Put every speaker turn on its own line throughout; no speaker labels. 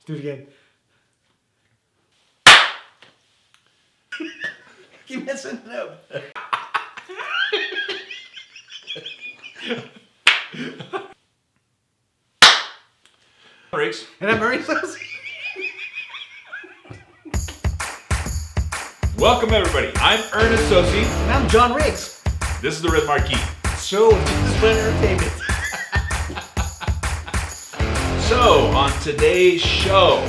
Do it again. Keep messing it up.
Riggs.
And I'm Murray Sauce.
Welcome everybody. I'm Ernest Sosi.
And I'm John Riggs.
This is the Red Marquee.
Show with Jesus Entertainment.
So on today's show,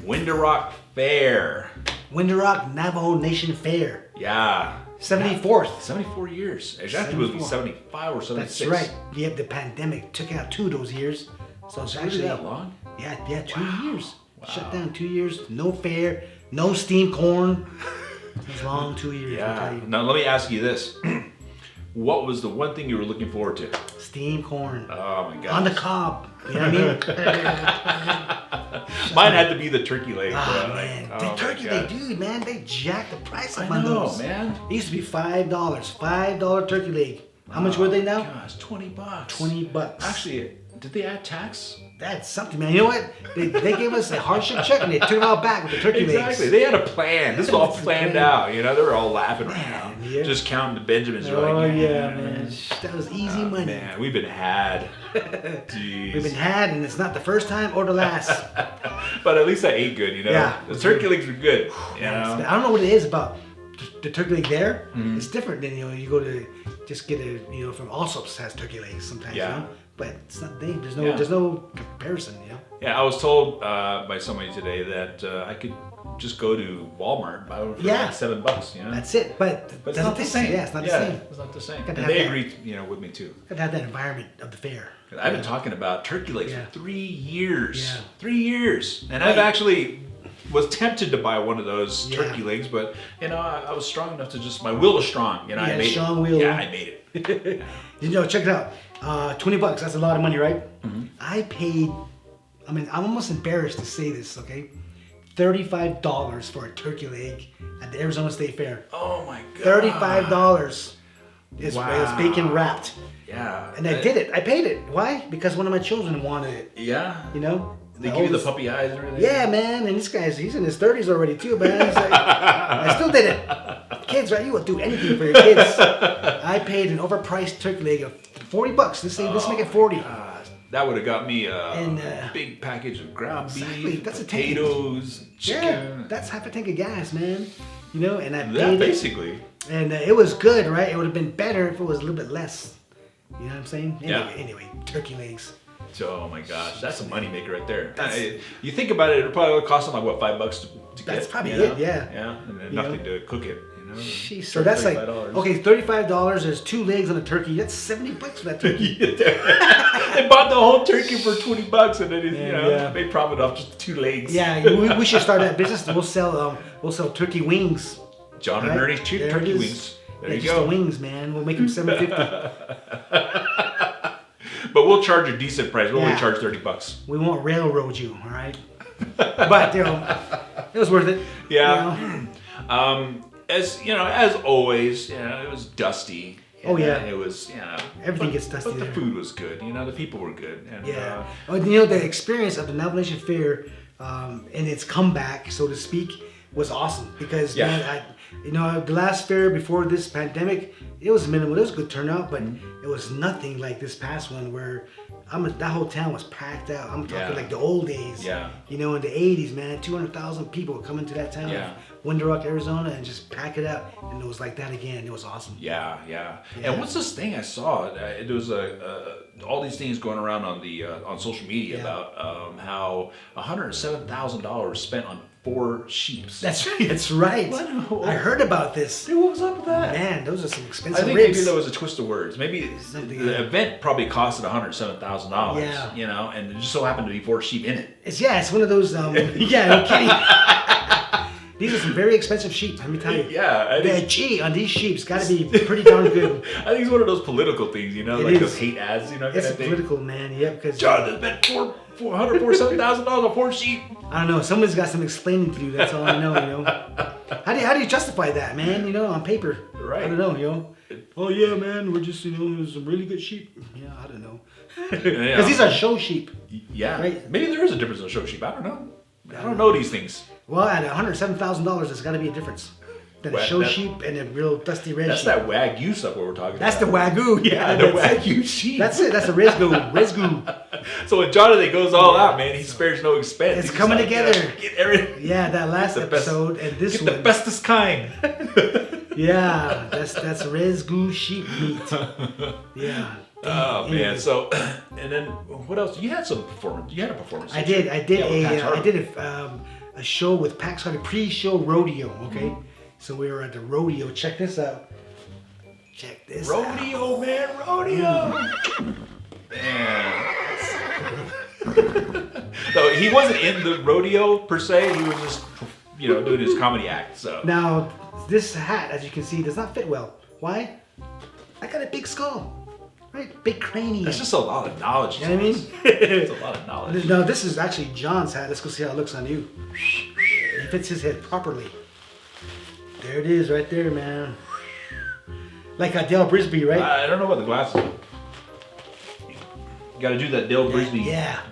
Winter Rock Fair.
Winter Rock Navajo Nation Fair.
Yeah.
74th.
74 years. It actually would be 75 or 76.
That's right. Yeah, the pandemic took out 2 of those years. So it's
Actually
actually
that long?
Yeah, 2 years.
Wow.
Shut down 2 years. No fair. No steamed corn. It was long 2 years. I'll tell
Yeah.
you.
Now let me ask you this. What was the one thing you were looking forward to?
Steamed corn.
Oh my God.
On the cob. You know what I mean?
Mine had to be the turkey leg.
Ah,
bro.
man.
Like,
The
oh
turkey
my
leg,
God.
dude, man, they jacked the price up
I
on
know,
those.
man.
It used to be $5. $5 turkey leg. How much were they now?
Gosh, $20.
$20.
Actually, did they add tax?
That's something, man. You know what? They gave us a hardship check and they took it all back with the turkey legs.
Exactly. They had a plan. This was all planned out. You know, they were all laughing right now.
Yeah.
Just counting the Benjamins. They're
Oh,
like,
yeah, man. That was easy money.
Man, we've been had. Jeez.
We've been had, and it's not the first time or the last.
But at least I ate good, you know?
Yeah.
The turkey legs were good. You
Man,
know?
I don't know what it is about the turkey leg there.
Mm-hmm.
It's different than, you go to just get a, from Allsup's has turkey legs sometimes,
Yeah.
But it's not, there's
Yeah.
no comparison,
Yeah, I was told by somebody today that I could just go to Walmart and buy one for
Yeah.
like $7, you know?
That's it. But
But it's not the same.
Yeah, it's not the same.
It's not the same.
Gotta
And
have
they
that.
agreed, with me too.
Gotta have that environment of the fair.
'Cause I've been talking about turkey legs
Yeah.
for 3 years.
Yeah.
3 years. And
Right.
I've actually was tempted to buy one of those
Yeah.
turkey legs, but I was strong enough to my will was strong. I
had a
made
strong
it.
will.
Yeah, I made it.
Check it out. $20, that's a lot of money, right?
Mm-hmm.
I paid, I'm almost embarrassed to say this, okay? $35 for a turkey leg at the Arizona State Fair.
Oh my God.
$35. It was
Wow.
bacon wrapped.
Yeah.
And I did it. I paid it. Why? Because one of my children wanted it,
Yeah.
My
They give you the
oldest-
puppy eyes and everything.
Yeah, man. And this guy's, he's in his 30s already too, man. He's like, I still did it. Kids, right? You will do anything for your kids. I paid an overpriced turkey leg of $40. Let's make it 40.
Gosh, that would have got me a
And,
big package of ground
exactly,
beef,
that's a tank.
potatoes, chicken.
Yeah, that's half a tank of gas, man. And I
that
paid it.
basically.
And it was good, right? It would have been better if it was a little bit less. You know what I'm saying?
Yeah.
Anyway, turkey legs.
Oh my gosh, that's a moneymaker right there. You think about it, it'll probably cost them like what, $5 to get.
That's probably
you know?
it, yeah.
Yeah, and then
You
nothing to cook it.
Jeez, so that's like,
$35.
okay, $35 is 2 legs on a turkey. That's $70 for that turkey.
They bought the whole turkey for $20, and then
Yeah.
they profit off just 2 legs.
Yeah, we should start that business. We'll sell turkey wings.
John and
Right?
Ernie's
There it
turkey
is.
wings. There
Yeah,
you
just
go.
the wings, man. We'll make them $7.50.
But we'll charge a decent price. We'll only
Yeah.
charge $30.
We won't railroad you, all right? But it was worth it.
Yeah. As always, it was dusty.
Oh, yeah.
And it was,
Everything gets dusty
But the
there.
food was good. The people were good. And,
Yeah. The experience of the Navajo Nation Fair and its comeback, so to speak, was awesome. Because,
Yeah.
man, the last fair before this pandemic, it was minimal. It was a good turnout, but it was nothing like this past one where that whole town was packed out. I'm talking
Yeah.
like the old days.
Yeah.
In the 80s, man, 200,000 people would come into that town,
Yeah.
Winter Rock, Arizona, and just pack it out. And it was like that again. It was awesome.
Yeah. And what's this thing I saw? It was all these things going around on social media about how $107,000 spent on 4 sheeps.
That's right.
What?
I heard about this.
Dude, what was up with that?
Man, those are some
I
expensive
think
ribs.
maybe there was a twist of words. Maybe the event probably costed $107,000.
Yeah.
And it just so happened to be 4 sheep in it.
It's one of those. Yeah, no kidding. These are some very expensive sheep. Let me tell you.
Yeah,
The G on these sheep's got to be pretty darn good.
I think it's one of those political things,
It
like
is.
those hate ads, kind
It's
of thing.
political, man. Yeah, because
John has spent $447,000 on 4 sheep.
I don't know. Someone's got some explaining to do. That's all I know. How do you justify that, man? On paper.
Right.
I don't know. Oh yeah, man. We're just there's some really good sheep. Yeah, I don't know. Because these are show sheep.
Yeah.
Right.
Maybe there is a difference in show sheep. I don't know. I don't know these things.
Well, at $107,000, there's got to be a difference. Than a show sheep and a real dusty red
That's
sheep.
that Wagyu stuff what we're talking
That's
about.
the Wagyu.
Yeah, the Wagyu sheep.
That's it. That's the Rizgu.
So when Jonathan goes all out, man, he spares no expense.
It's
He's
coming
like,
together.
Get everything.
Yeah, that last episode and this
Get
one.
the bestest kind.
Yeah, that's Rizgu sheep meat. Yeah.
Oh man. So and then what else? You had some performance. You had a performance.
I did a show with Pax Harvey, pre-show rodeo. Okay. Mm-hmm. So we were at the rodeo. Check this out. Check this out.
Rodeo, man, rodeo. Man. So he wasn't in the rodeo per se. He was just, doing his comedy act. So
now this hat, as you can see, does not fit well. Why? I got a big skull, right? Big cranium.
That's just a lot of knowledge.
You know what I mean?
It's a lot of knowledge.
No, this is actually John's hat. Let's go see how it looks on you. It fits his head properly. There it is, right there, man. Like Dale Brisby, right?
I don't know about the glasses. You got to do that Dale Brisby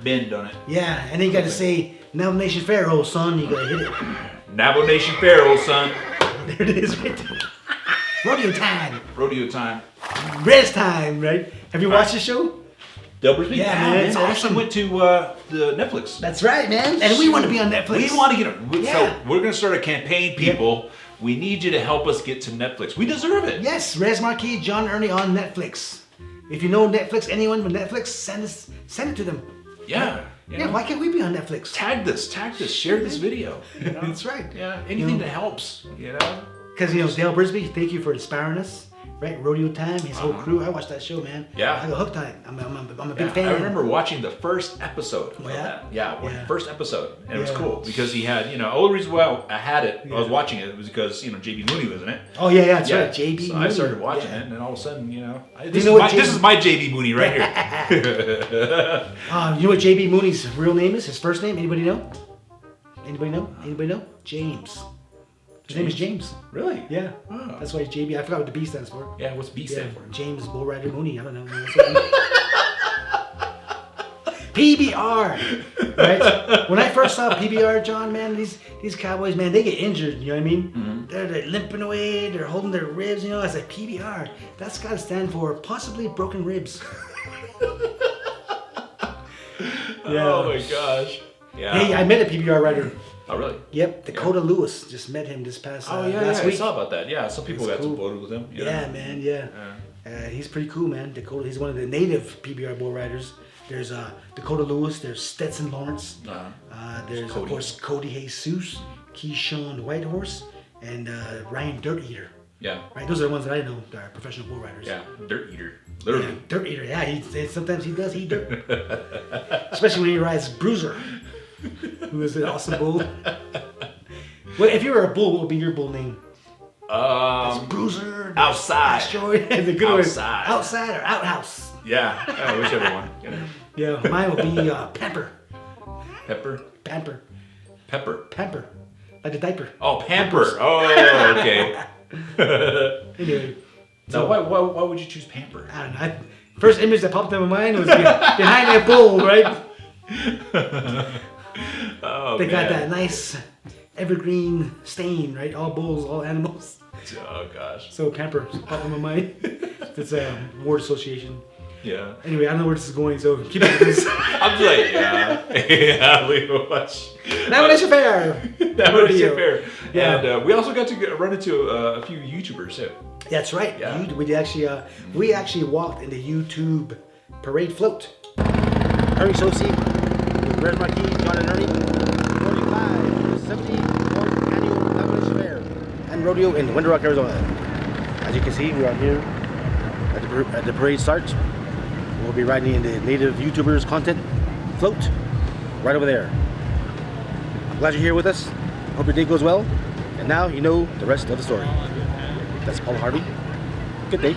bend on it.
Yeah, and then you got to say Navajo Nation Pharaoh, son. You got to hit it.
Navajo Nation Pharaoh, son.
There it is, right there. Rodeo time.
Rodeo time.
Rest time, right? Have you watched the show?
Dale Brisby?
Yeah, man. It's
I
awesome.
actually went to the Netflix.
That's right, man. And we want to be on Netflix.
We want to get it.
Yeah.
So we're going to start a campaign, people. Yep. We need you to help us get to Netflix. We deserve it.
Yes, Rez Marquis, John Ernie on Netflix. If you know Netflix, anyone with Netflix, send it to them.
Yeah.
Yeah, why can't we be on Netflix?
Tag this, share this video.
That's right.
Yeah, anything that helps,
Because, Dale Brisby, thank you for inspiring us. Right, Rodeo Time, his whole crew. I watched that show, man.
Yeah.
I got hooked on it. I'm a big fan.
I remember watching the first episode of that. Yeah, first episode. And it was cool because he had, the only reason why I had it, I was watching it, was because, JB Mooney was in it.
Oh, yeah, that's right. JB
so
Mooney.
I started watching it, and then all of a sudden, this
is
my JB Mooney right here.
You know what JB Mooney's real name is? His first name? Anybody know? Anybody know? James. His name is James.
Really?
Yeah. Oh. That's why it's JB. I forgot what the B stands for.
Yeah, what's B stand for?
James Bull Rider Mooney. I don't know. PBR. Right? When I first saw PBR, John, man, these cowboys, man, they get injured. You know what I mean? Mm-hmm. They're limping away. They're holding their ribs. I was like, PBR. That's got to stand for possibly broken ribs.
Oh my gosh. Yeah.
Hey, I met a PBR rider.
Oh, really?
Yep, Dakota Lewis. Just met him this past last week.
I saw about that. Yeah, some people got some photos with him.
Yeah, man, yeah. He's pretty cool, man. Dakota, he's one of the native PBR bull riders. There's Dakota Lewis, there's Stetson Lawrence, there's, of course, Cody Jesus, Keyshawn Whitehorse, and Ryan Dirt Eater.
Yeah.
Right, those are the ones that I know that are professional bull riders.
Yeah, Dirt Eater. Literally.
Yeah, Dirt Eater, yeah. Sometimes he does eat dirt. Especially when he rides Bruiser, who is an awesome bull. Well, if you were a bull, what would be your bull name?
Bruiser. Outside.
The good
outside.
One. Outside or outhouse.
Yeah, whichever one.
Yeah, mine would be Pamper.
Pepper?
Pamper.
Pepper.
Pamper. Like the diaper.
Oh, Pamper. Oh, okay.
Anyway.
So why would you choose Pamper?
I don't know. First image that popped in my mind was behind that bull, right? They got that nice evergreen stain, right? All bulls, all animals.
Oh gosh.
So Pamper popped in my mind. It's a ward association.
Yeah.
Anyway, I don't know where this is going, so keep it with this.
I'm just like, yeah, we watch.
Navajo Nation Fair.
Navajo Nation Fair.
Yeah.
And we also got to run into a few YouTubers too.
That's right.
Yeah.
We actually walked in the YouTube parade float. Ernie Sosi, Red Marquis, John and Ernie, 45, 74th annual Navajo Nation Fair and Rodeo in Winter Rock, Arizona. As you can see, we're out here at the parade start. We'll be riding in the native YouTubers content float right over there. I'm glad you're here with us. Hope your day goes well. And now you know the rest of the story. That's Paul Harvey. Good day.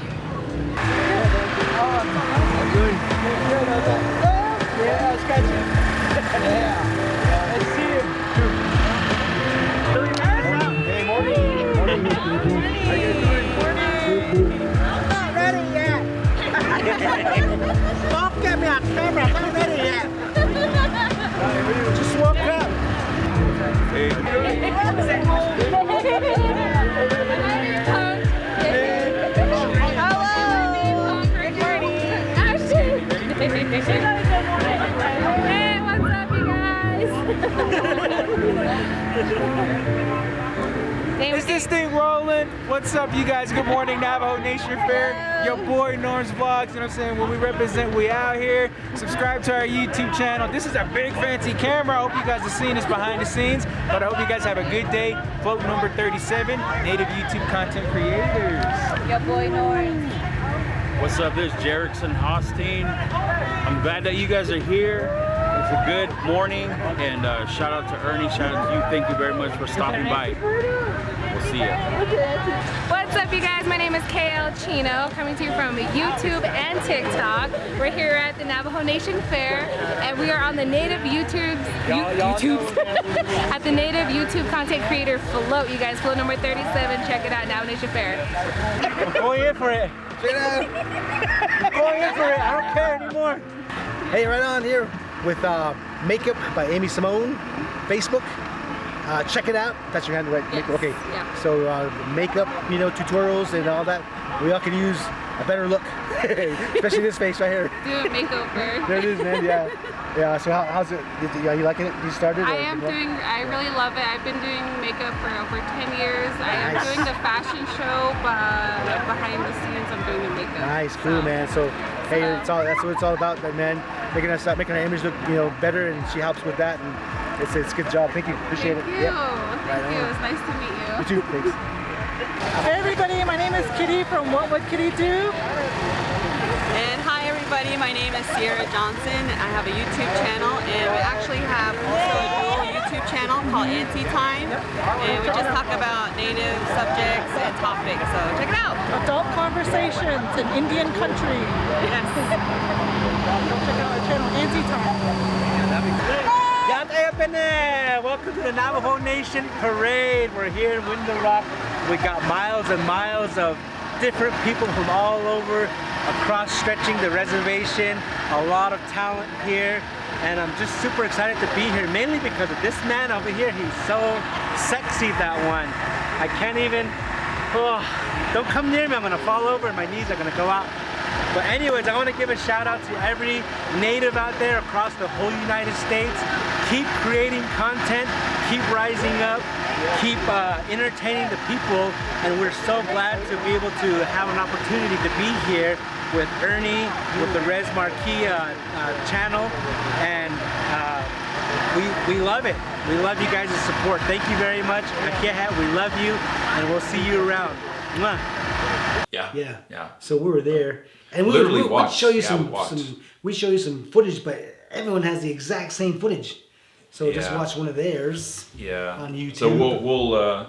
Yeah, it's got you. Yeah. I see him.
Hey, morning. Morning. How you doing?
I'm not ready yet. Don't get me on camera. I'm not ready yet. Just woke up. Is this thing rolling? What's up, you guys? Good morning, Navajo Nation Fair. Your boy Norm's Vlogs, you know what I'm saying? When we represent, we out here. Subscribe to our YouTube channel. This is a big fancy camera. I hope you guys are seeing this behind the scenes. But I hope you guys have a good day. Vote number 37, Native YouTube Content Creators.
Your boy Norm.
What's up, this is Jerickson Austin. I'm glad that you guys are here. It's a good morning, and shout out to Ernie, shout out to you. Thank you very much for stopping by. We'll see ya.
What's up, you guys? My name is KL Chino, coming to you from YouTube and TikTok. We're here at the Navajo Nation Fair, and we are on the Native at the Native YouTube Content Creator Float. You guys, float number 37. Check it out, Navajo Nation Fair.
I'm going in for it. Check it out. I'm going in for it. I don't care anymore.
Hey, right on here with Makeup by Amy Simone, Facebook. Check it out. That's your hand, right?
Yes.
Okay.
Yeah.
So makeup, you know, tutorials and all that. We all can use a better look, especially this face right here.
Do a makeover.
There it is, man. Yeah. Yeah. So how's it? Are you liking it? You started?
I really love it. I've been doing makeup for over 10 years. I am doing the fashion show, but behind the scenes, I'm doing the makeup.
Nice, cool, man. So hey, that's what it's all about, man. Making our image look, you know, better, and she helps with that, and it's a good job. Thank you, appreciate it.
Thank you. Thank you. It's nice to meet you.
You too. Thanks.
Hey everybody, my name is Kitty from What Would Kitty Do?
And hi everybody, my name is Sierra Johnson. I have a YouTube channel, and we actually have also a dual YouTube channel called Anti-Time, and we just talk about Native subjects and topics, so check it out.
Adult Conversations in Indian Country.
Yes.
Go check out our channel, Anti-Time.
Welcome to the Navajo Nation Parade. We're here in Window Rock. We got miles and miles of different people from all over, across stretching the reservation. A lot of talent here, and I'm just super excited to be here, mainly because of this man over here. He's so sexy, that one. I can't even, don't come near me, I'm gonna fall over and my knees are gonna go out. But anyways, I want to give a shout out to every Native out there across the whole United States. Keep creating content, keep rising up, keep entertaining the people, and we're so glad to be able to have an opportunity to be here with Ernie, with the Res Marquee channel, and we love it. We love you guys' support. Thank you very much. We love you, and we'll see you around. Mwah.
Yeah.
So we were there, and we'd show you we'd show you some footage, but everyone has the exact same footage. So just watch one of theirs. On YouTube.
So we'll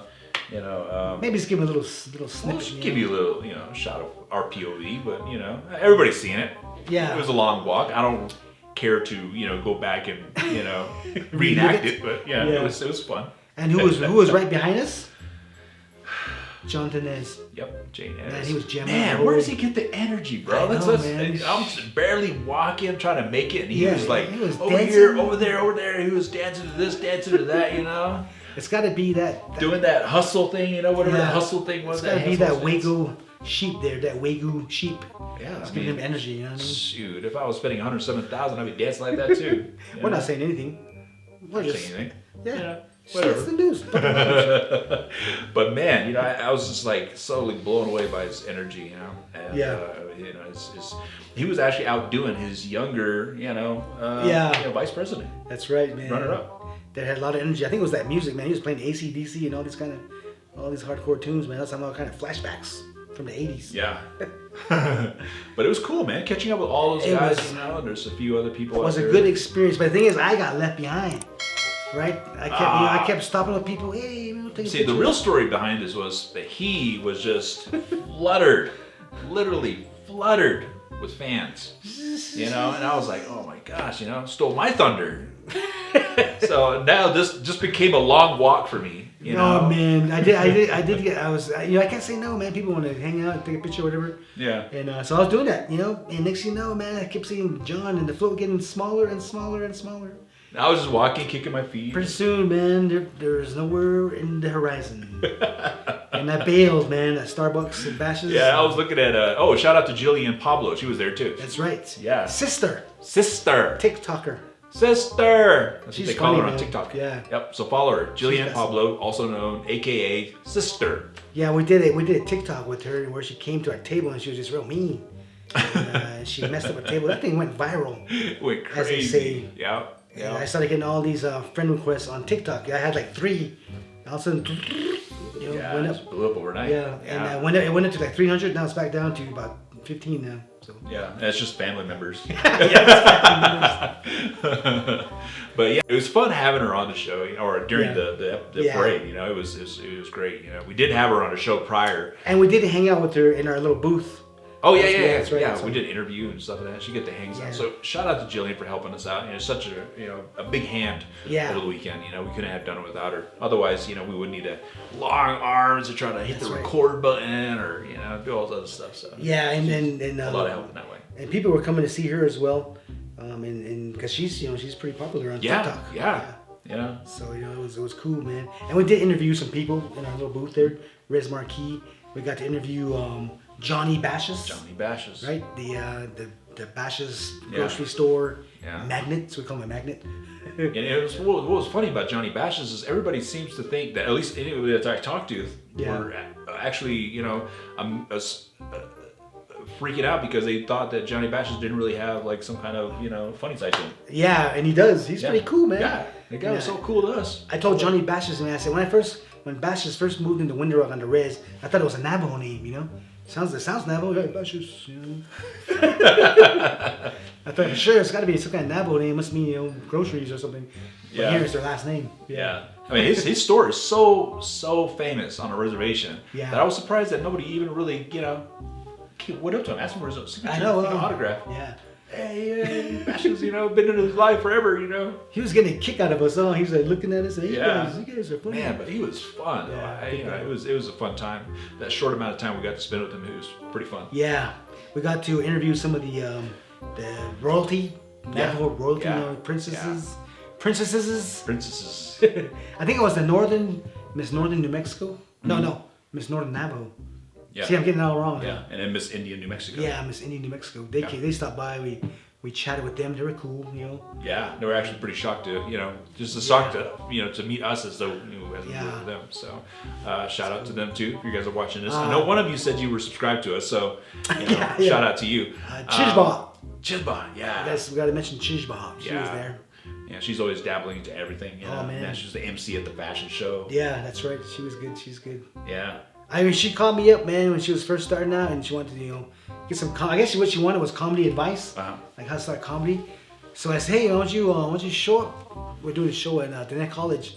you know,
maybe just give them a little snippet.
We'll just give you a little, you know, shot of our POV, but you know, everybody's seen it.
Yeah.
It was a long walk. I don't care to, you know, go back and, you know, reenact it, but yeah, it was fun.
And who was right behind us? Jonathan is.
Yep, Jane is.
Man, he was jamming.
Man, where does he get the energy, bro?
Man.
I'm just barely walking, trying to make it, and he was like, over
dancing.
here, over there. He was dancing to this, dancing to that, you know?
It's got to be that
doing that hustle thing, you know, whatever the hustle thing was.
It's got to be that Wagyu sheep there, that Wagyu sheep.
Yeah,
it's giving him energy, you know what I mean?
Shoot, if I was spending $107,000, I'd be dancing like that too.
We're not saying anything.
We're not saying anything.
Yeah.
Whatever.
It's the news.
But man, you know, I was just like so blown away by his energy, you know. And, you know, he was actually outdoing his younger, you know, vice president.
That's right, man.
Runner up.
That had a lot of energy. I think it was that music, man. He was playing AC/DC and all these hardcore tunes, man. That's all kind of flashbacks from the 80s.
Yeah. But it was cool, man. Catching up with all those guys, you know, and there's a few other people.
It was a good experience, but the thing is, I got left behind. Right? I kept stopping with people. Hey, we'll take a picture.
The real story behind this was that he was just fluttered, literally fluttered with fans. You know, and I was like, oh my gosh, you know, stole my thunder. So now this just became a long walk for me. You know?
Oh man, I can't say no, man. People want to hang out and take a picture or whatever.
Yeah.
And so I was doing that, you know, and next thing you know, man, I kept seeing John and the float getting smaller and smaller and smaller.
I was just walking, kicking my feet.
Pretty soon, man, there's nowhere in the horizon. And I bailed, man, at Starbucks and Bashas.
Yeah, I was looking at, shout out to Jillian Pablo. She was there too.
That's right.
Yeah.
Sister.
TikToker. Sister. That's
She's
what they call
funny,
her on
man.
TikTok.
Yeah.
Yep. So follow her, Jillian
got
Pablo, also known AKA Sister.
Yeah, we did a TikTok with her where she came to our table and she was just real mean. And, she messed up a table. That thing went viral.
Went
As they
crazy.
say.
Yeah.
And I started getting all these friend requests on TikTok. I had like 3. All of a sudden, you know,
Yeah,
went
it
up.
just blew up overnight.
Yeah, and when it went up to like 300, now it's back down to about 15 now. So.
Yeah, and it's just family members.
Yeah,
But yeah, it was fun having her on the show, you know, or during
Yeah.
the
Yeah.
parade. You know, it was great. You know, we did have her on a show prior.
And we did hang out with her in our little booth.
Oh yeah,
That's right.
yeah.
So-
We did interview and stuff like that. She get to hang
Yeah.
out. So shout out to Jillian for helping us out. You know, such a big hand
Yeah.
over the weekend. You know, we couldn't have done it without her. Otherwise, you know, we would need a long arms to try to hit
That's
the
right.
record button or you know do all this other stuff. So
Yeah, and
a lot of help in that way.
And people were coming to see her as well, and because she's pretty popular on
Yeah,
TikTok.
yeah. You know,
So it was cool, man. And we did interview some people in our little booth there, Res Marquee. We got to interview Johnny Bashas.
Johnny Bashas.
Right, the Bashas
Yeah.
grocery store
Yeah.
magnet. So we call him a magnet.
And it was, what was funny about Johnny Bashas is everybody seems to think that, at least anybody that I talked to,
Yeah.
were actually, you know, freaking out because they thought that Johnny Bashas didn't really have like some kind of, you know, funny side to him.
Yeah, and he does. He's
Yeah.
pretty cool, man.
Yeah, the guy was so cool to us.
I told Johnny Bashas, man, I said when Bashas first moved into Window Rock on the Res, I thought it was a Navajo name, you know. It sounds Navajo, hey, Bashas, you know. I thought for sure it's got to be some kind of Navajo name. It must mean, you know, groceries or something. But
Yeah.
here it's their last name.
Yeah. I mean, his store is so famous on a reservation
Yeah.
that I was surprised that nobody even really, you know, went up to him, asked him for his signature,
I know.
you know, autograph.
Yeah.
Hey, Bashas, you know, been in his life forever, you know.
He was getting a kick out of us all. He was like looking at us, hey,
Yeah.
you guys are funny.
Man, but he was fun.
Yeah,
You know, it was a fun time. That short amount of time we got to spend with him, it was pretty fun.
Yeah, we got to interview some of the royalty, Navajo royalty,
Yeah.
you know, princesses.
Princesses.
I think it was the Miss Northern New Mexico. No, Miss Northern Navajo.
Yeah.
See, I'm getting it all wrong.
Yeah, and then Miss India, New Mexico.
Yeah, Miss Indian New Mexico. They stopped by. We chatted with them. They were cool, you know.
Yeah, they were actually pretty shocked to, you know, just shocked to, you know, to meet us as though, you know, as we
Yeah.
were with them. So, shout out to them too. If you guys are watching this, I know one of you said you were subscribed to us, so you know,
Yeah.
shout out to you.
Chishball.
Chishball, yeah.
We got to mention Chishball. She was
Yeah.
there.
Yeah, she's always dabbling into everything. You know?
Oh, man.
Yeah, she was the MC at the fashion show.
Yeah, that's right. She was good. She's good.
Yeah.
I mean, she called me up, man, when she was first starting out, and she wanted to, you know, get some. I guess what she wanted was comedy advice, like how to start comedy. So I said, hey, why don't you show up? We're doing a show at the Net College.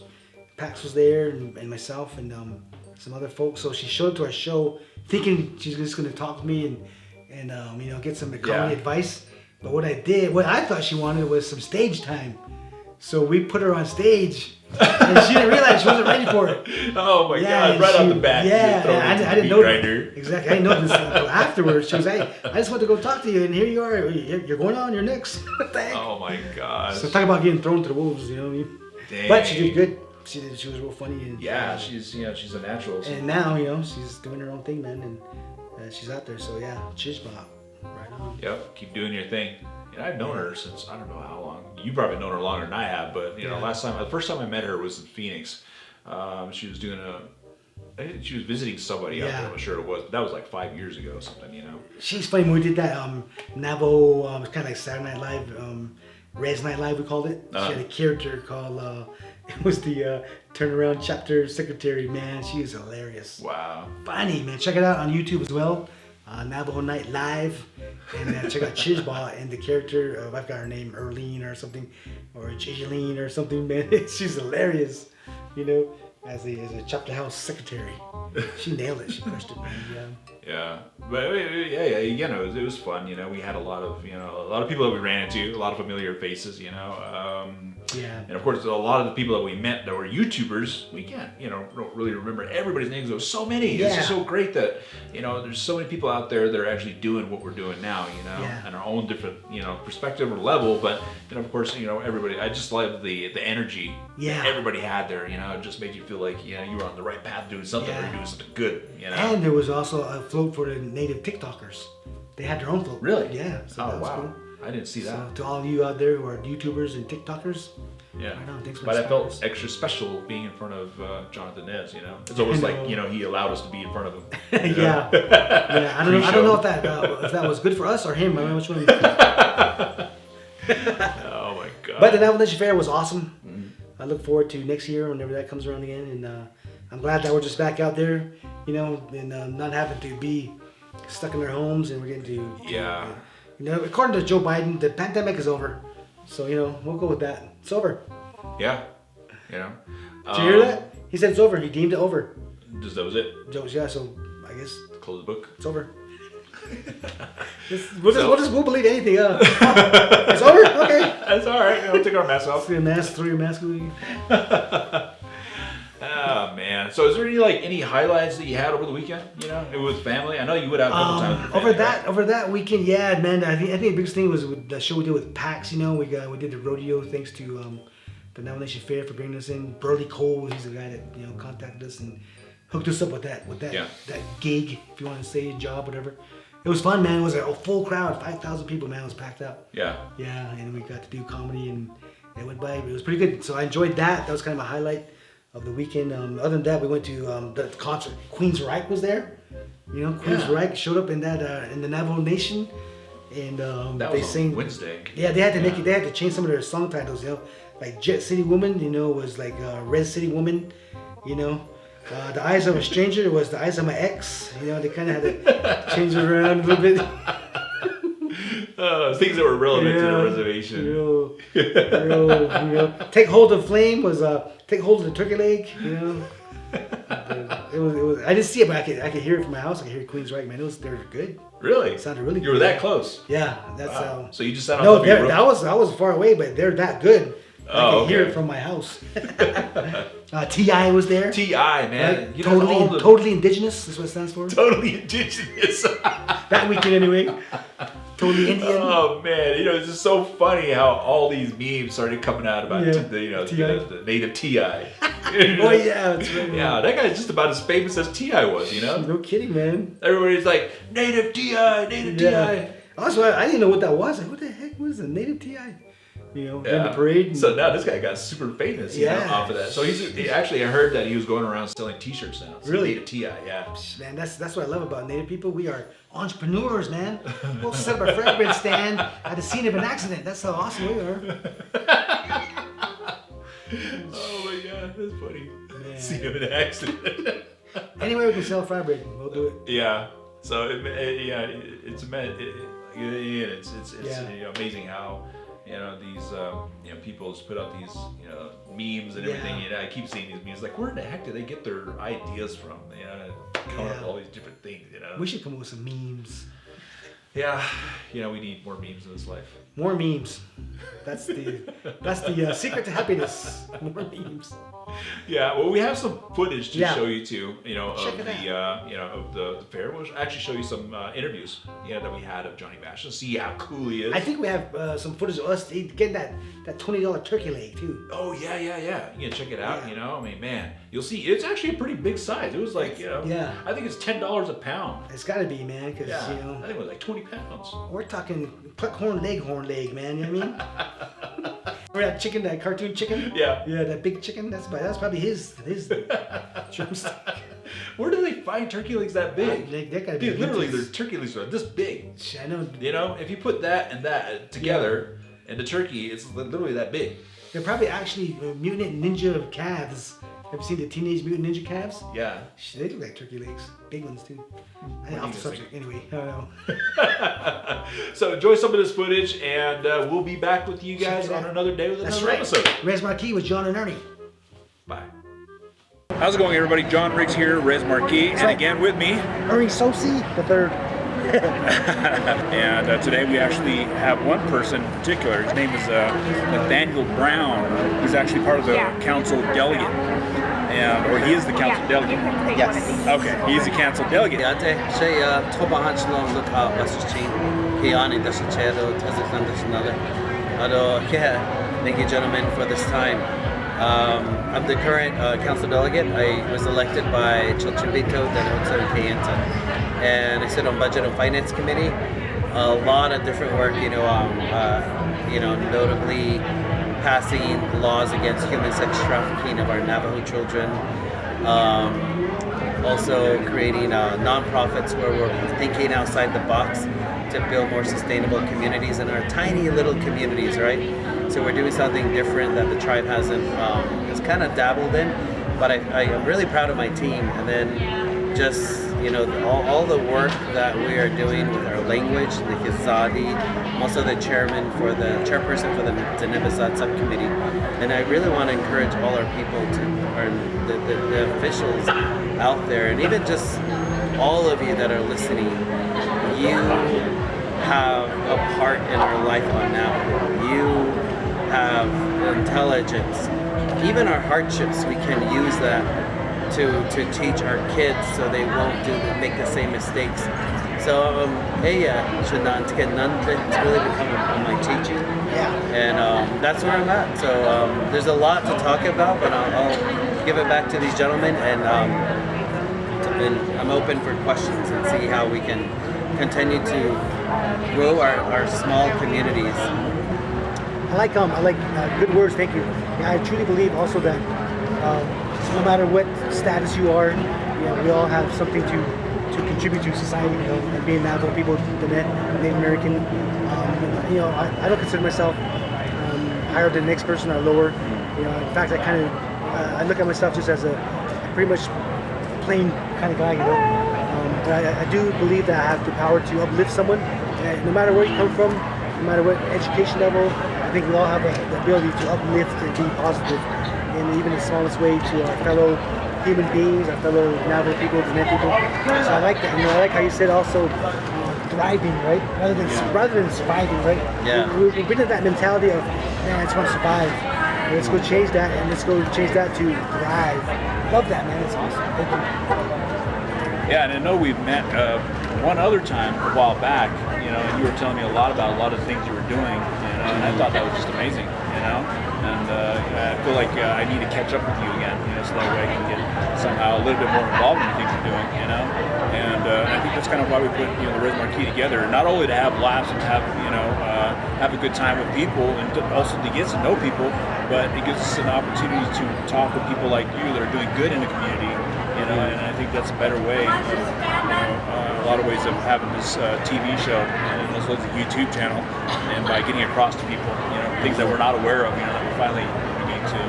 Pax was there, and myself, and some other folks. So she showed up to our show, thinking she's just gonna talk to me and you know, get some comedy advice. But what I thought she wanted was some stage time. So we put her on stage, and she didn't realize she wasn't ready for it.
Oh my God! Right off the bat.
I didn't know. Exactly, I didn't know this until afterwards. She was like, "Hey, I just want to go talk to you, and here you are. You're going on. You're next."
Oh my gosh.
So talk about getting thrown to the wolves, you know what I mean?
Dang.
But she did good. She was real funny. And,
Yeah, she's a natural. So.
And now, you know, she's doing her own thing, man, and she's out there. So yeah, Chishball, right on.
Yep, keep doing your thing. And I've known her since I don't know how long. You probably known her longer than I have, but you know, the first time I met her was in Phoenix. She was doing I think she was visiting somebody out there. I'm not sure it was, but that was like 5 years ago or something, you know.
She's funny. When we did that Navajo, it's kind of like Saturday Night Live, Res Night Live, we called it. She had a character called, it was the Turnaround Chapter Secretary, man. She is hilarious.
Wow.
Funny, man. Check it out on YouTube as well. Navajo Night Live. And check out Chishball and the character, I've got her name, Erlene or something, or Jaylene or something, man. She's hilarious, you know, as a chapter house secretary. She nailed it. She crushed it, man. Yeah.
Yeah, but yeah, you know, it was fun. You know, we had a lot of people that we ran into, a lot of familiar faces. You know, and of course, a lot of the people that we met that were YouTubers, we don't really remember everybody's names. There was so many.
Yeah.
It's just so great that there's so many people out there that are actually doing what we're doing now. You know, and our own different perspective or level. But of course, everybody. I just love the energy that everybody had there. It just made you feel like you were on the right path, doing something or doing something good.
And there was also a float for the native TikTokers. They had their own float.
Really?
Yeah. So
oh
that was
wow.
cool.
I didn't see that.
So to all of you out there who are YouTubers and TikTokers,
Yeah.
right on, thanks for
But I
inspiring
felt
us.
extra special being in front of Jonathan Nez, you know? It's almost like, you know, he allowed us to be in front of him.
Yeah. Yeah. I don't know if that was good for us or him. I don't know which one.
Oh my God.
But the Navajo Nation Fair was awesome. I look forward to next year whenever that comes around again, and I'm glad that we're just back out there, you know, and not having to be stuck in their homes, and we're getting to
Yeah.
you know, according to Joe Biden, the pandemic is over, so you know we'll go with that. It's over.
Yeah. You know?
Did you hear that? He said it's over. He deemed it over.
Just that was it.
Yeah, so I guess
Close the book.
it's over. We'll believe anything. It's over. Okay.
That's all right. We'll take our masks off.
Throw your mask.
Oh man! So, is there any highlights that you had over the weekend? You know, with family. I know you would have a couple times. With your family,
over that weekend, yeah, man. I think the biggest thing was with the show we did with PAX. You know, we did the rodeo thanks to the Navajo Nation Fair for bringing us in. Burley Cole, he's the guy that contacted us and hooked us up with that that gig, if you want to say job, whatever. It was fun, man. It was a full crowd, 5,000 people, man. It was packed out.
Yeah.
Yeah, and we got to do comedy and it went by. It was pretty good. So I enjoyed that. That was kind of a highlight of the weekend. Other than that, we went to the concert. Queen's Reich was there. You know, Queen's Reich showed up in that in the Navajo Nation, and
that
they
was
sang
Wednesday.
Yeah, they had to make it. They had to change some of their song titles. You know, like Jet City Woman. You know, was like Red City Woman. You know. The Eyes of a Stranger was The Eyes of My Ex. You know, they kind of had to change it around a little bit.
Things that were relevant to the reservation.
Take Hold of Flame was Take Hold of the Turkey Leg. You know, it was. I didn't see it, but I could hear it from my house. I could hear Queen's Reich. Man, they were good.
Really?
It sounded really good.
You were that close?
Yeah, that's
wow. So you just sat on
no,
top of your roof?
I was far away, but they're that good. I could hear it from my house. T.I. was there.
T.I., man.
Right? Totally indigenous. That's what it stands for.
Totally indigenous.
That weekend anyway. Totally Indian.
Oh man, it's just so funny how all these memes started coming out about the native T.I.
Oh yeah, that's right.
Yeah, that guy's just about as famous as T.I. was, you know?
No kidding, man.
Everybody's like, native T.I., native T.I.
Also, I didn't know what that was. Like, what the heck was a native T.I.? You know, in the parade.
So now this guy got super famous, you know, off of that. So he actually, I heard that he was going around selling T-shirts now. So
really?
Native T.I., yeah.
Man, that's what I love about Native people. We are entrepreneurs, man. We'll set up a flatbread stand at the scene of an accident. That's how awesome we are.
Oh my God, that's funny. Man. Scene of an accident.
Anyway, we can sell flatbread. We'll do it.
Yeah. So it's amazing how. These people just put out these memes and everything. I keep seeing these memes. Like, where the heck do they get their ideas from? To come up with all these different things.
We should come up with some memes.
Yeah, we need more memes in this life.
More memes. That's the secret to happiness. More memes.
Yeah, well, we have some footage to show you too. Of the fair. We'll actually show you some interviews, that we had of Johnny Bashas. See how cool he is.
I think we have some footage of us getting that $20 turkey leg too.
Oh yeah. You can check it out. Yeah. I mean, man, you'll see. It's actually a pretty big size. It was like, I think it's $10 a pound.
It's got to be, man, because
I think it was like 20 pounds.
We're talking horn leg, man. You know what I mean? Remember that chicken, that cartoon chicken?
Yeah.
Yeah, that big chicken. That's probably his drumstick.
Where do they find turkey legs that big?
They gotta be
literally, their turkey legs are this big.
I know.
If you put that and that together, and the turkey, it's literally that big.
They're probably actually mutant ninja calves. Have you seen the Teenage Mutant Ninja calves?
Yeah.
They look like turkey legs. Big ones too. Off the subject. Anyway, I don't know.
So enjoy some of this footage, and we'll be back with you guys on another day with another episode.
Rez Marquis with John and Ernie.
Bye.
How's it going, everybody? John Riggs here, Rez Marquis, and again with me,
Ernie Sosi the third.
And today we actually have one person in particular. His name is Nathaniel Brown. He's actually part of the council delegate, or he is the council delegate.
Yes.
Okay, he's the council delegate.
Thank you, gentlemen, for this time. I'm the current council delegate. I was elected by Chilchimbito, then also Kayenta. and I sit on Budget and Finance Committee. A lot of different work, notably passing laws against human sex trafficking of our Navajo children. Also creating nonprofits where we're thinking outside the box to build more sustainable communities in our tiny little communities, right? So we're doing something different that the tribe hasn't, it's kind of dabbled in, but I am really proud of my team. And then just, all the work that we are doing with our language, the Hizadi, I'm also the chairperson for the Denibasat subcommittee. And I really want to encourage all our people the officials out there, and even just all of you that are listening, you have a part in our life on Navajo. You have intelligence. Even our hardships, we can use that to teach our kids so they won't make the same mistakes. So, it's really become my teaching.
Yeah.
And that's where I'm at. So there's a lot to talk about, but I'll give it back to these gentlemen, and I'm open for questions and see how we can continue to grow our small communities.
I like good words. Thank you. Yeah, I truly believe also that no matter what status you are, we all have something to contribute to society. And being Navajo people, the Native American, I don't consider myself higher than the next person or lower. In fact, I look at myself just as a pretty much plain kind of guy. But I do believe that I have the power to uplift someone, and no matter where you come from, no matter what education level. I think we all have the ability to uplift and be positive in even the smallest way to our fellow human beings, our fellow Navajo people, the Native people. So I like that. I like how you said also thriving, right? Rather than surviving, right?
Yeah.
We're bringing that mentality of, man, I just want to survive. Let's go change that, and let's go change that to thrive. Love that, man. It's awesome. Thank you.
Yeah, and I know we've met one other time a while back, and you were telling me a lot about a lot of things you were doing, and I thought that was just amazing, and I feel like I need to catch up with you again, so that way I can get somehow a little bit more involved in the things you're doing, and I think that's kind of why we put the Res Marquee together, not only to have laughs and have have a good time with people, and also to get to know people, but it gives us an opportunity to talk with people like you that are doing good in the community. And I think that's a better way of, a lot of ways of having this TV show and as well as a YouTube channel, and by getting across to people, things that we're not aware of, that we're finally beginning to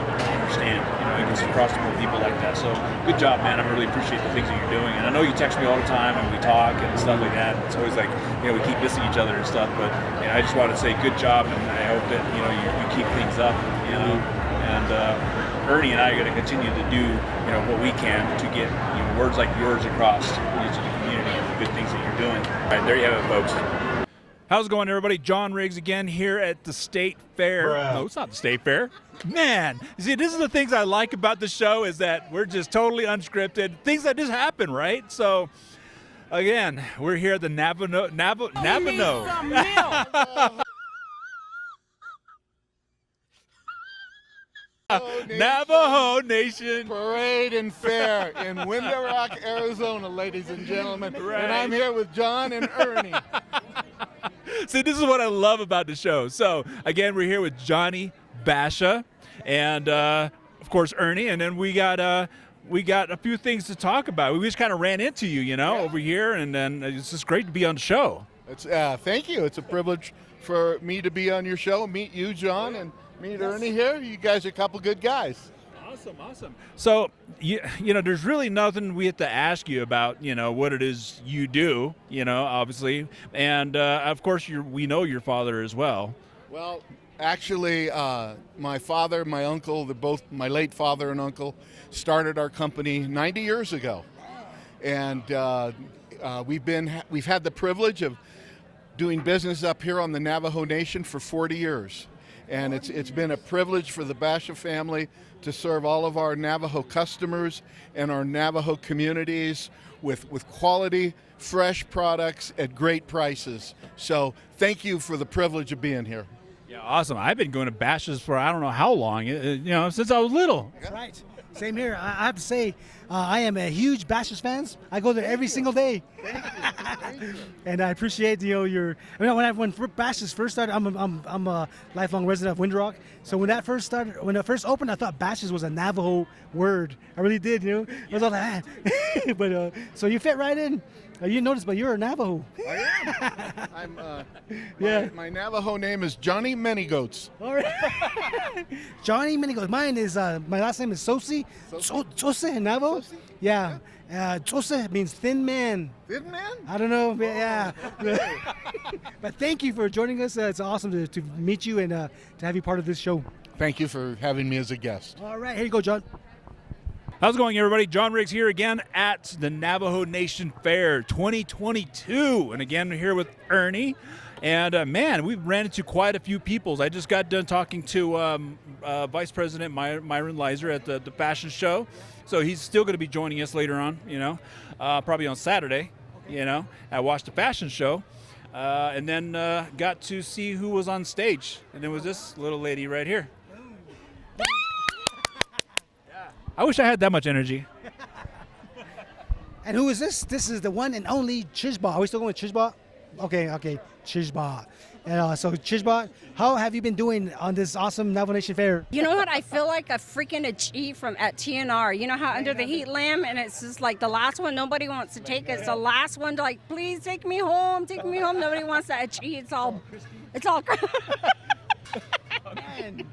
understand, it gets across to more people like that. So good job, man. I really appreciate the things that you're doing. And I know you text me all the time and we talk and stuff like that. It's always like, we keep missing each other and stuff, but I just want to say good job, and I hope that, you keep things up, and Ernie and I are going to continue to do, what we can to get, words like yours across to the community and the good things that you're doing. All right, there you have it, folks.
How's it going, everybody? John Riggs again here at the State Fair. No, it's not the State Fair. Man, see, this is the things I like about the show, is that we're just totally unscripted. Things that just happen, right? So, again, we're here at the Navajo. Navajo Nation
Parade and Fair in Window Rock, Arizona, ladies and gentlemen.
Right.
And I'm here with John and Ernie.
See, this is what I love about the show. So, again, we're here with Johnny Bashas and, of course, Ernie. And then we got a few things to talk about. We just kind of ran into you, over here. And then it's just great to be on the show.
Thank you. It's a privilege for me to be on your show, meet you, John, and meet Ernie here. You guys are a couple good guys.
Awesome. So, there's really nothing we have to ask you about, what it is you do, obviously. And, of course, we know your father as well.
Well, actually, my father, my uncle, both my late father and uncle started our company 90 years ago. And we've had the privilege of doing business up here on the Navajo Nation for 40 years. And it's been a privilege for the Bashas family to serve all of our Navajo customers and our Navajo communities with quality, fresh products at great prices. So thank you for the privilege of being here.
Yeah, awesome. I've been going to Bashas for I don't know how long, since I was little.
That's right. Same here. I have to say, I am a huge Bashas fans. I go there every single day. And I appreciate your. When Bashas first started, I'm a lifelong resident of Window Rock. So when it first opened, I thought Bashas was a Navajo word. I really did. I was all like, but so you fit right in. You noticed, but you're a Navajo.
I am. My Navajo name is Johnny Manygoats.
All right. Johnny Manygoats. Mine is my last name is Sosi. Sose in Navajo. Yeah. Sose means thin man.
Thin man?
I don't know. Yeah. But thank you for joining us. It's awesome to meet you and to have you part of this show.
Thank you for having me as a guest.
All right. Here you go, John.
How's it going, everybody? John Riggs here again at the Navajo Nation Fair 2022. And again, we're here with Ernie. And man, we've ran into quite a few people. I just got done talking to Vice President Myron Leiser at the fashion show. So he's still going to be joining us later on, probably on Saturday, I watched the fashion show. And then got to see who was on stage. And it was this little lady right here. I wish I had that much energy.
And who is this? This is the one and only Chishball. Are we still going with Chishball? Okay, Chishball. And so Chishball, how have you been doing on this awesome Navajo Nation Fair?
You know what? I feel like a freaking chief at TNR. You know how Under the Heat Lamb, and it's just like the last one nobody wants to take. It's the last one to like, please take me home. Nobody wants that achieve. It's all.
Man.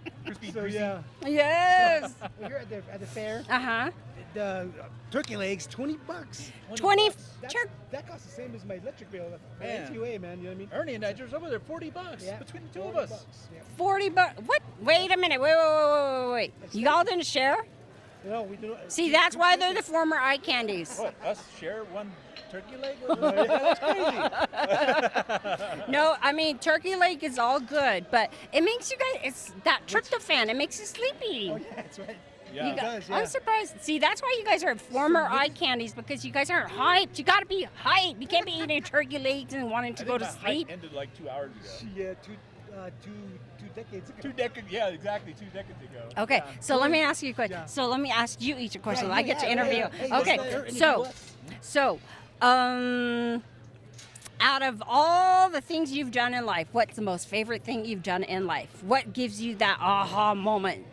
So yeah.
Yes.
Well, you're at the fair.
Uh-huh.
The turkey legs, $20.
20.
That costs the same as my electric bill. NTUA, man. You know what I mean?
Ernie and I just over there, $40 between the two of us.
Yeah.
$40. What? Wait a minute. Wait. You all didn't share?
No, we do.
See, that's why they're the former eye candies.
What? Us share one turkey leg? That's crazy.
No, I mean, turkey leg is all good, but it makes you guys, it's that tryptophan. It makes you sleepy.
Oh, yeah, that's right.
Yeah.
It does, yeah.
I'm surprised. See, that's why you guys are former eye candies, because you guys aren't hyped. You got to be hyped. You can't be eating turkey legs and wanting to go to sleep.
Ended like 2 hours ago.
Yeah, two decades ago.
2 decades, yeah, exactly, 2 decades ago.
Okay,
Yeah.
so let me ask you a question.
Yeah.
So let me ask you each a question.
Yeah,
I get to
yeah,
interview.
yeah. Hey,
Okay,
interview
so
us.
out of all the things you've done in life, what's the most favorite thing you've done in life? What gives you that aha moment?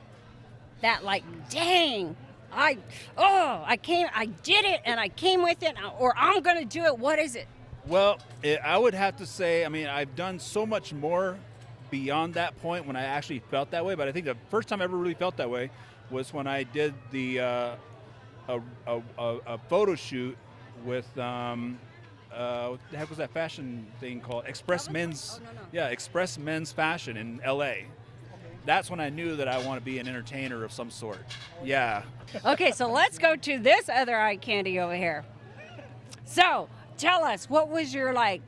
That like, dang, I did it and I came with it, or I'm gonna do it. What is it?
Well, I would have to say, I mean, I've done so much more beyond that point when I actually felt that way, but I think the first time I ever really felt that way was when I did the a photo shoot with what the heck was that fashion thing called? Express Men's.
Oh, no.
Yeah, Express Men's Fashion in LA. That's when I knew that I want to be an entertainer of some sort. Yeah.
Okay, so let's go to this other eye candy over here. So tell us, what was your like,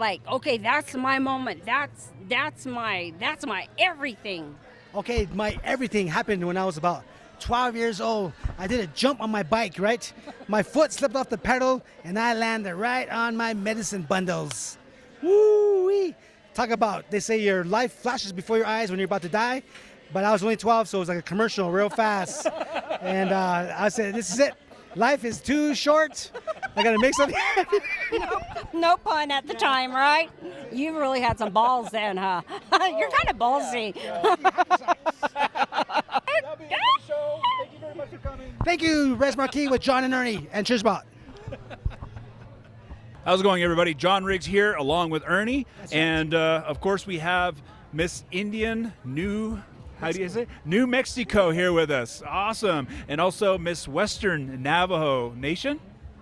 okay, that's my moment. That's my everything.
Okay, my everything happened when I was about 12 years old. I did a jump on my bike, right? My foot slipped off the pedal, and I landed right on my medicine bundles. Woo-wee. Talk about, they say your life flashes before your eyes when you're about to die, but I was only 12, so it was like a commercial real fast. And I said, this is it. Life is too short. I gotta make something happen.
No pun at the time, right? You really had some balls then, huh? You're kind of ballsy.
Thank you very much for coming.
Thank you, Res Marquis with John and Ernie and Chishbot.
How's it going, everybody? John Riggs here, along with Ernie, and of course we have Miss Indian New Mexico here with us. Awesome, and also Miss Western Navajo Nation.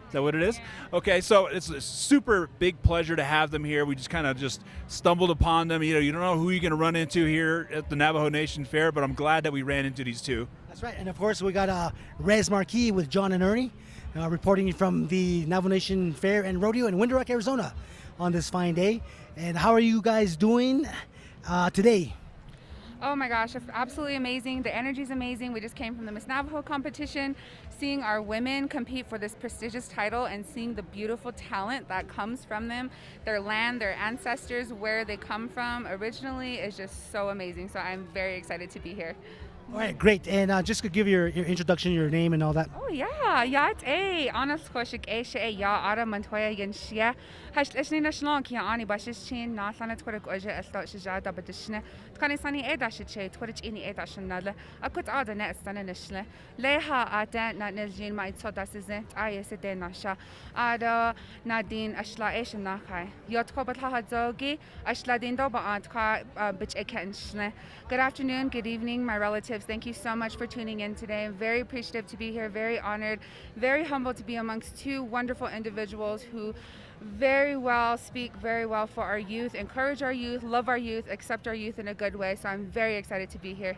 Is that what it is? Okay, so it's a super big pleasure to have them here. We just kind of stumbled upon them. You don't know who you're going to run into here at the Navajo Nation Fair, but I'm glad that we ran into these two.
That's right, and of course we got Res Marquis with John and Ernie, reporting from the Navajo Nation Fair and Rodeo in Window Rock, Arizona on this fine day. And how are you guys doing today?
Oh my gosh, absolutely amazing. The energy is amazing. We just came from the Miss Navajo competition, seeing our women compete for this prestigious title and seeing the beautiful talent that comes from them, their land, their ancestors, where they come from originally is just so amazing. So I'm very excited to be here.
All right, great. And just to give your introduction, your name and all that.
Oh yeah, ja it's honest koshik ja ara mantoya yenshia hash ishni nashlon ki ani bashish chin na sana twarik oja astot shajada badishne tkani sani edash che twarich ini edash nala akut ada net sana nishle leha ada na nizjin ma itso dasizent ayes de nasha ada nadin ashla esh nakai yot kobat hadzogi ashla din do ba antka bich ekenshne. Good afternoon, good evening, my relatives. Thank you so much for tuning in today. I'm very appreciative to be here, very honored, very humbled to be amongst two wonderful individuals who very well speak very well for our youth, encourage our youth, love our youth, accept our youth in a good way. So I'm very excited to be here.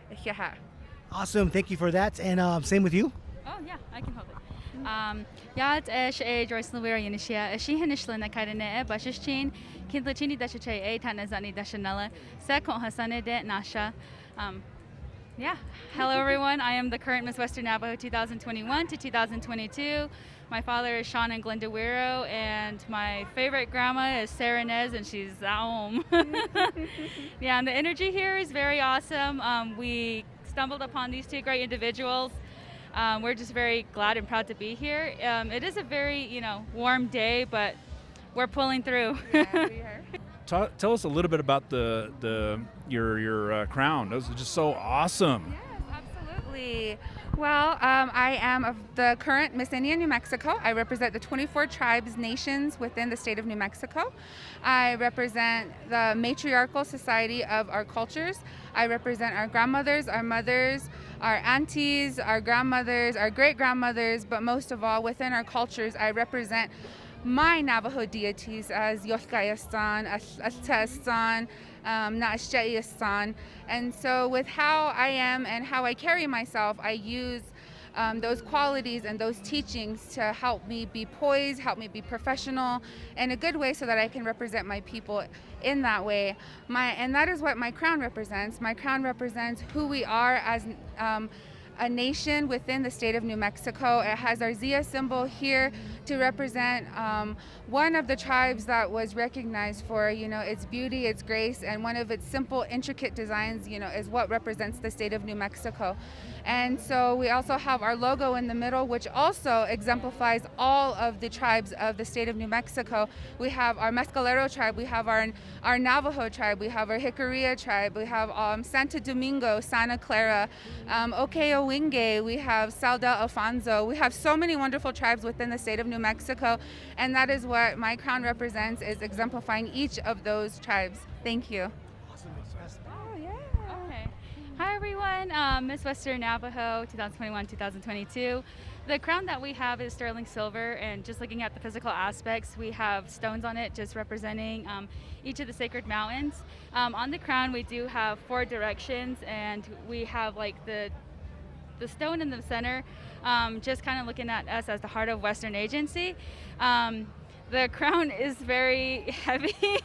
Awesome, thank you for that. And same with you.
Oh yeah, I can hold it. Yat she Joyce Lawyer Yanishia, she Hinishlina Kadene, Bashichin, Kindlachini Dashache, Tanazani Dashanella, Sekon Hasane de Nasha. Yeah, hello everyone. I am the current Miss Western Navajo 2021 to 2022. My father is Sean and Glenda Wiro, and my favorite grandma is Sarah Inez, and she's at home. Yeah, and the energy here is very awesome. We stumbled upon these two great individuals. We're just very glad and proud to be here. It is a very, warm day, but we're pulling through.
Tell us a little bit about your crown. Those are just so awesome.
Yes, absolutely. Well, I am of the current Miss Indian New Mexico. I represent the 24 tribes, nations within the state of New Mexico. I represent the matriarchal society of our cultures. I represent our grandmothers, our mothers, our aunties, our grandmothers, our great-grandmothers, but most of all, within our cultures, I represent my Navajo deities as Yoskayastan, Astastan, Naashayastan. And so with how I am and how I carry myself, I use those qualities and those teachings to help me be poised, help me be professional in a good way so that I can represent my people in that way. And that is what my crown represents. My crown represents who we are as a nation within the state of New Mexico. It has our Zia symbol here to represent one of the tribes that was recognized for, its beauty, its grace, and one of its simple, intricate designs, is what represents the state of New Mexico. And so we also have our logo in the middle, which also exemplifies all of the tribes of the state of New Mexico. We have our Mescalero tribe, we have our Navajo tribe, we have our Jicarilla tribe, we have Santo Domingo, Santa Clara, Okeowinge, we have Salda Alfonso. We have so many wonderful tribes within the state of New Mexico, and that is what my crown represents, is exemplifying each of those tribes. Thank you.
Hi everyone, Miss Western Navajo 2021-2022. The crown that we have is sterling silver, and just looking at the physical aspects, we have stones on it just representing each of the sacred mountains. On the crown we do have 4 directions, and we have like the stone in the center, just kind of looking at us as the heart of Western Agency. The crown is very heavy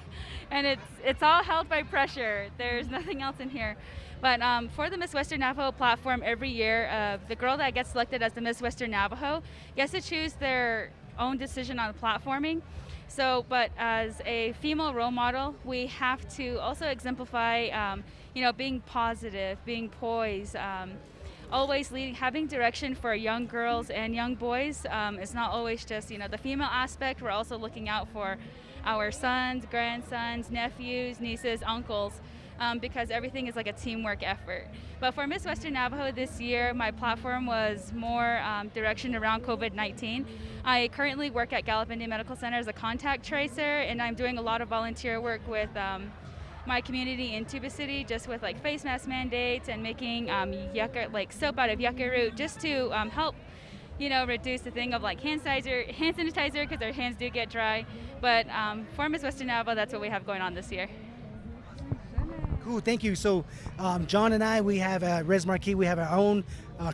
and it's all held by pressure. There's nothing else in here. But for the Miss Western Navajo platform every year, the girl that gets selected as the Miss Western Navajo gets to choose their own decision on the platforming. So, but as a female role model, we have to also exemplify, being positive, being poised, always leading, having direction for young girls and young boys. It's not always just, the female aspect. We're also looking out for our sons, grandsons, nephews, nieces, uncles. Because everything is like a teamwork effort. But for Miss Western Navajo this year, my platform was more direction around COVID-19. I currently work at Gallup Indian Medical Center as a contact tracer, and I'm doing a lot of volunteer work with my community in Tuba City, just with like face mask mandates and making soap out of yucca root, just to help reduce the thing of like hand sanitizer, because our hands do get dry. But for Miss Western Navajo, that's what we have going on this year.
Cool, thank you. So John and I, we have at Res Marquee, we have our own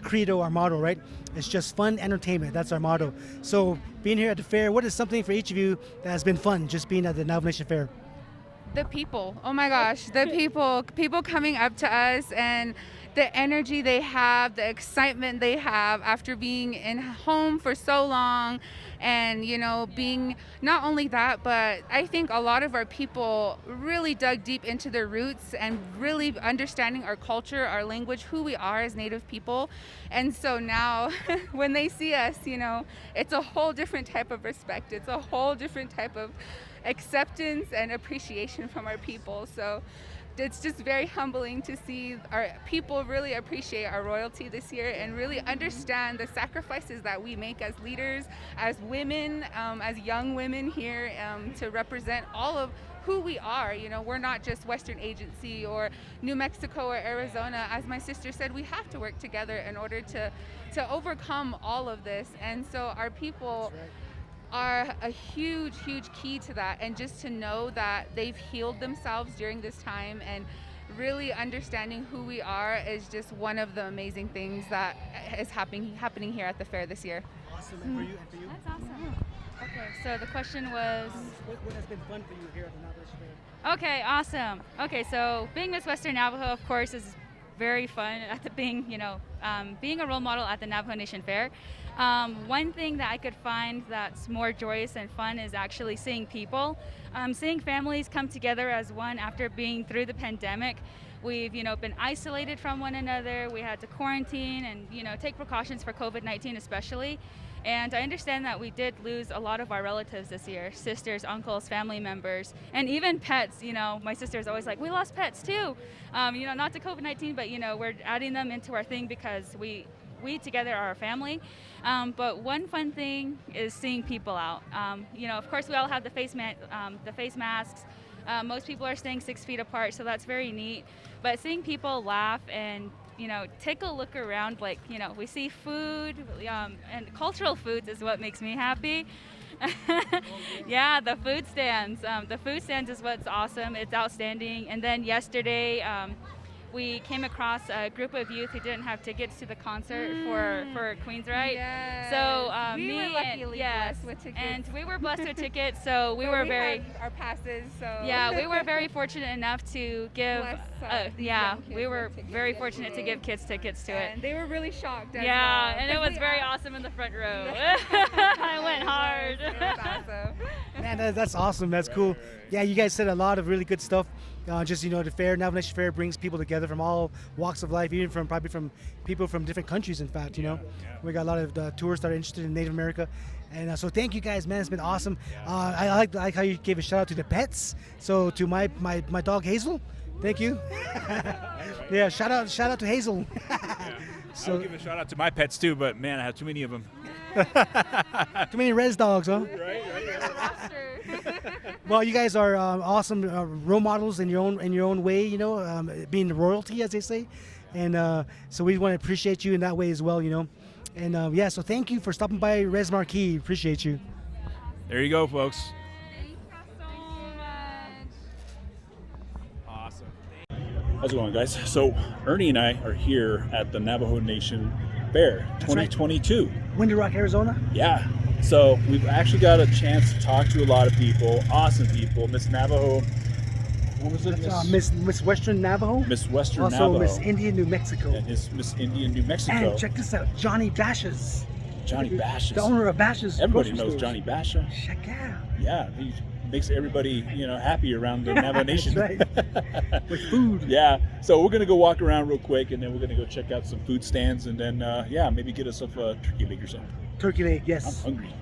credo, our motto, right? It's just fun entertainment. That's our motto. So being here at the fair, what is something for each of you that has been fun, just being at the Navajo Nation Fair?
The people, oh my gosh, the people coming up to us and the energy they have, the excitement they have after being in home for so long, and you know, being not only that, but I think a lot of our people really dug deep into their roots and really understanding our culture, our language, who we are as Native people. And so now when they see us, you know, it's a whole different type of respect. It's a whole different type of acceptance and appreciation from our people. So it's just very humbling to see our people really appreciate our royalty this year and really understand the sacrifices that we make as leaders, as women, as young women here, to represent all of who we are. You know, we're not just Western Agency or New Mexico or Arizona. As my sister said, we have to work together in order to overcome all of this. And so our people are a huge key to that, and just to know that they've healed themselves during this time and really understanding who we are is just one of the amazing things that is happening here at the fair this year.
Awesome. And for you?
That's awesome. Okay, so the question was,
what has been fun for you here at the Navajo Fair?
okay, awesome. Okay, so being Miss Western Navajo, of course, is very fun being a role model at the Navajo Nation Fair. One thing that I could find that's more joyous and fun is actually seeing people, seeing families come together as one after being through the pandemic. We've, been isolated from one another. We had to quarantine and, take precautions for COVID-19 especially. And I understand that we did lose a lot of our relatives this year, sisters, uncles, family members, and even pets. My sister's always like, we lost pets too. Not to COVID-19, but, we're adding them into our thing because we together are a family. But one fun thing is seeing people out. Of course, we all have the face masks. Most people are staying 6 feet apart, so that's very neat. But seeing people laugh and take a look around, we see food, and cultural foods is what makes me happy. Yeah, the food stands. The food stands is what's awesome. It's outstanding. And then yesterday, we came across a group of youth who didn't have tickets to the concert for Queens, right?
Yes.
So
we were luckily blessed with tickets.
and we were blessed with tickets. So we were very
had our passes. So
yeah, we were very fortunate enough to give. We were very fortunate to give kids tickets to it.
And they were really shocked.
And it was very awesome in the front row. I went hard.
It was awesome.
Man, that's awesome. That's cool. Yeah, you guys said a lot of really good stuff. The fair, Navajo Nation Fair brings people together from all walks of life, even probably from people from different countries. In fact, we got a lot of tourists that are interested in Native America, and so thank you guys, man. It's been awesome. I like how you gave a shout out to the pets. So to my dog Hazel, thank you. Yeah, shout out to Hazel.
So I'll give a shout out to my pets too, but man, I have too many of them.
Too many res dogs, huh?
Right.
Well, you guys are awesome role models in your own way, being the royalty, as they say, and so we want to appreciate you in that way as well, and so thank you for stopping by Res Marquee. Appreciate you.
There you go, folks.
Thank you so much.
Awesome. How's it going, guys? So Ernie and I are here at the Navajo Nation Fair 2022.
Windy Rock, Arizona.
Yeah. So we've actually got a chance to talk to a lot of people, awesome people. Miss Navajo, what was it?
Miss Western Navajo.
Miss Western
also
Navajo.
Miss Indian New Mexico.
And Miss Indian New Mexico.
And check this out, Johnny Bashas.
Johnny Bashas.
The owner of Bashas.
Everybody
grocery
knows
stores.
Johnny Basha.
Check out.
Yeah, he makes everybody, happy around the Navajo Nation.
That's right. With food.
Yeah. So we're gonna go walk around real quick, and then we're gonna go check out some food stands, and then maybe get us a turkey leg or something.
Turkey leg, yes.
I'm hungry.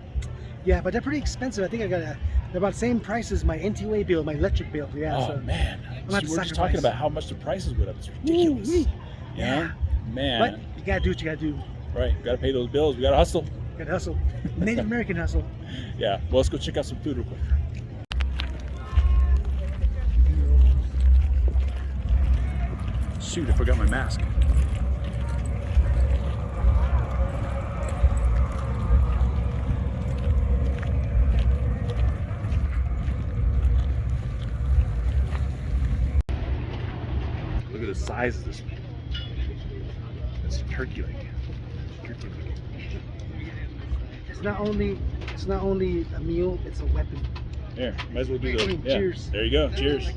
Yeah, but they're pretty expensive. I think they're about the same price as my NTUA bill, my electric bill. Yeah.
Oh
so
man,
we're
just talking about how much the prices went up. It's ridiculous.
Ooh-wee.
Yeah, man.
But you gotta do what you gotta do.
Right, gotta pay those bills. We gotta hustle.
Gotta hustle. Native American hustle.
Yeah. Well, let's go check out some food real quick. Shoot, I forgot my mask. Look at the size of this. It's a turkey leg. Turkey leg.
It's not only a meal, it's a weapon.
Here, might as well do the. Yeah.
Cheers.
There you go. Cheers.